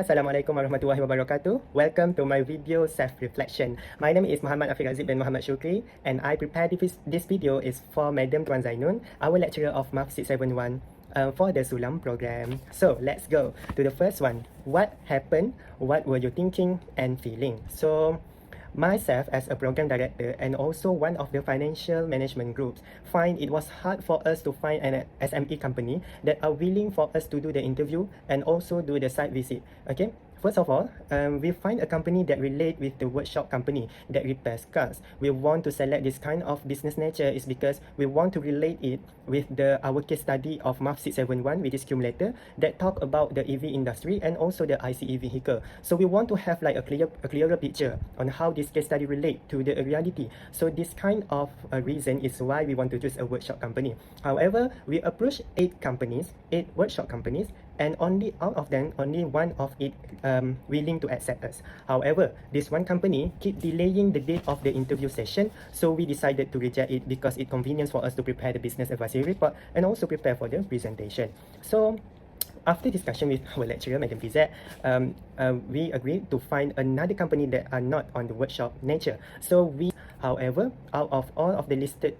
semuanya, Assalamualaikum warahmatullahi wabarakatuh. Welcome to my video self-reflection. My name is Muhammad Afiq Azib bin Muhammad Shukri, and I prepared this video is for Madam Tuan Zainun, our lecturer of MAF671 for the SULAM program. So let's go to the first one. What happened? What were you thinking and feeling? So myself as a program director and also one of the financial management groups find it was hard for us to find an SME company that are willing for us to do the interview and also do the site visit. Okay, first of all, we find a company that relate with the workshop company that repairs cars. We want to select this kind of business nature is because we want to relate it with our case study of MAF671, which is cumulator, that talk about the EV industry and also the ICE vehicle. So we want to have like a clearer picture on how this case study relate to the reality. So this kind of reason is why we want to choose a workshop company. However, we approach 8 workshop companies, and only out of them, only one of it willing to accept us. However, this one company keep delaying the date of the interview session, so we decided to reject it because it convenience for us to prepare the business advisory report and also prepare for the presentation. So after discussion with our lecturer, Madam PZ, we agreed to find another company that are not on the workshop nature. So however, out of all of the listed,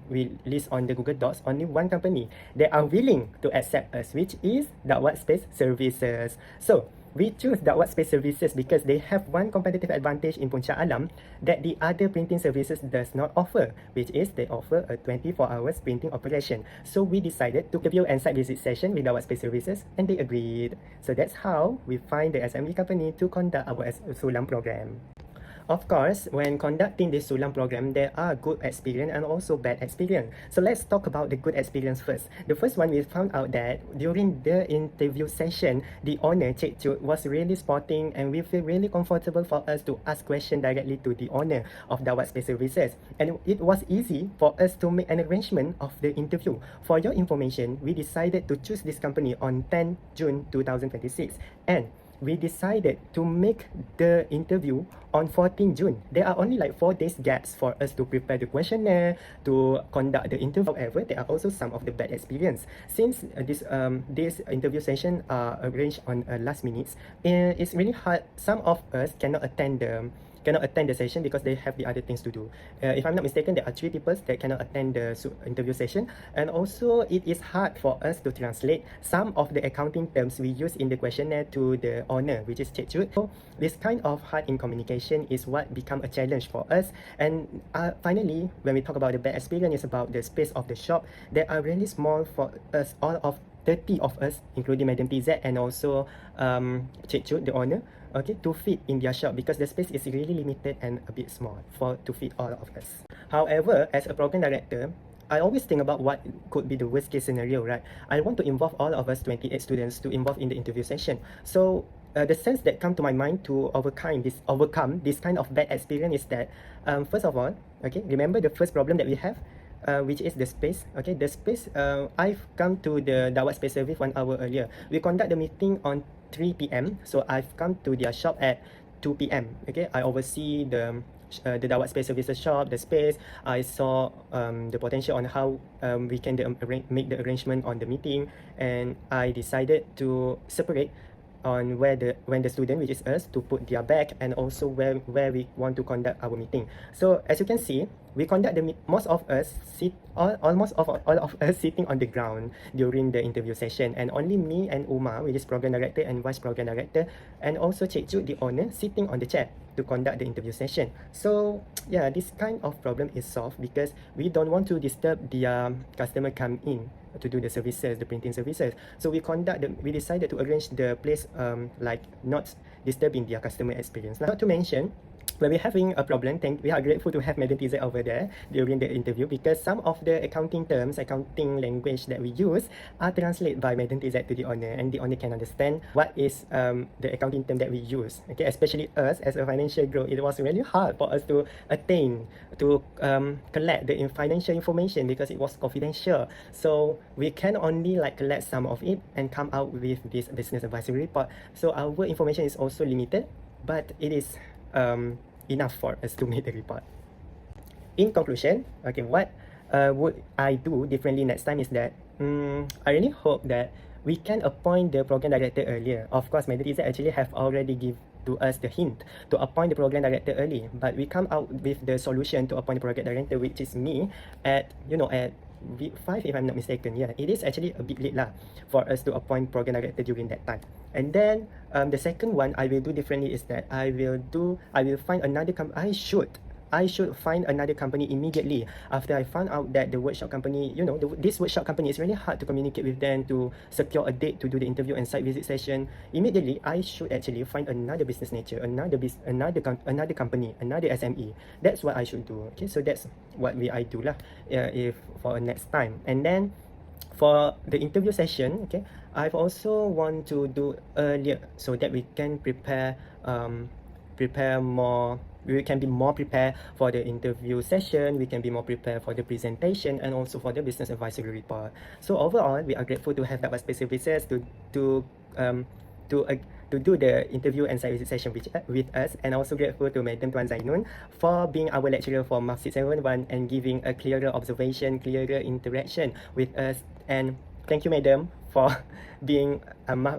we list on the Google Docs, only one company that are willing to accept us, which is Dakwat Space Services. So we choose Dakwat Space Services because they have one competitive advantage in Puncak Alam that the other printing services does not offer, which is they offer a 24 hours printing operation. So we decided to review and site visit session with Dakwat Space Services, and they agreed. So that's how we find the SME company to conduct our SULAM program. Of course, when conducting this SULAM program, there are good experience and also bad experience. So let's talk about the good experience first. The first one, we found out that during the interview session, the owner, Cik Chut, was really sporting, and we feel really comfortable for us to ask questions directly to the owner of Dakwat Space Services. And it was easy for us to make an arrangement of the interview. For your information, we decided to choose this company on 10 June 2026. And we decided to make the interview on 14 June. There are only like 4 days gaps for us to prepare the questionnaire, to conduct the interview. However, there are also some of the bad experience. Since this interview session are arranged on last minutes, it's really hard. Some of us cannot attend the session because they have the other things to do. If I'm not mistaken, there are 3 people that cannot attend the interview session, and also it is hard for us to translate some of the accounting terms we use in the questionnaire to the owner, which is Cik Chut. So this kind of hard in communication is what become a challenge for us. And finally, when we talk about the bad experience, it's about the space of the shop. They are really small for us, all of 30 of us, including Madam TZ and also Cik Chut, the owner, okay, to fit in their shop because the space is really limited and a bit small to fit all of us. However, as a program director, I always think about what could be the worst case scenario, right? I want to involve all of us 28 students to involve in the interview session. So the sense that come to my mind to overcome this kind of bad experience is that first of all, okay, remember the first problem that we have, which is the space. Okay, the space, I've come to the Dakwat Space Service 1 hour earlier. We conduct the meeting on 3 p.m. So I've come to their shop at 2 p.m. Okay, I oversee the Dakwat Space Services shop, the space. I saw the potential on how we can make the arrangement on the meeting, and I decided to separate on when the student, which is us, to put their bag, and also where we want to conduct our meeting. So as you can see, we conduct almost all of us sitting on the ground during the interview session, and only me and Umar, which is program director and vice program director, and also Cik Chut, the owner, sitting on the chair to conduct the interview session. So yeah, this kind of problem is solved because we don't want to disturb the customer come in to do the services, the printing services. So we decided to arrange the place like not disturbing their customer experience. Not to mention, when we're having a problem, we are grateful to have Madam TZ over there during the interview because some of the accounting terms, accounting language that we use are translated by Madam TZ to the owner, and the owner can understand what is the accounting term that we use. Okay, especially us as a financial group, it was really hard for us to collect the financial information because it was confidential. So we can only like collect some of it and come out with this business advisory report. So our information is also limited, but it is enough for us to make the report. In conclusion, okay, what would I do differently next time is that I really hope that we can appoint the program director earlier. Of course, Madam Izzat actually have already give to us the hint to appoint the program director early, but we come out with the solution to appoint the program director, which is me, at at week 5, if I'm not mistaken. Yeah, it is actually a bit late lah for us to appoint program director during that time. And then the second one I will do differently is that I will find another I should find another company immediately after I found out that the workshop company, this workshop company is really hard to communicate with them to secure a date to do the interview and site visit session. Immediately, I should actually find another business nature, another company, another SME. That's what I should do. Okay, so that's what I do lah, if for next time. And then for the interview session, okay, I've also want to do earlier so that we can we can be more prepared for the interview session, we can be more prepared for the presentation, and also for the business advisory report. So overall, we are grateful to have Dapat Space Services to do the interview and site visit session with us, and also grateful to Madam Tuan Zainun for being our lecturer for MAF671 and giving a clearer observation, clearer interaction with us. And thank you, Madam, for being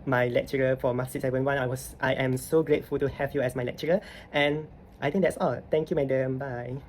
my lecturer for MAF671. I am so grateful to have you as my lecturer, and I think that's all. Thank you, Madam. Bye.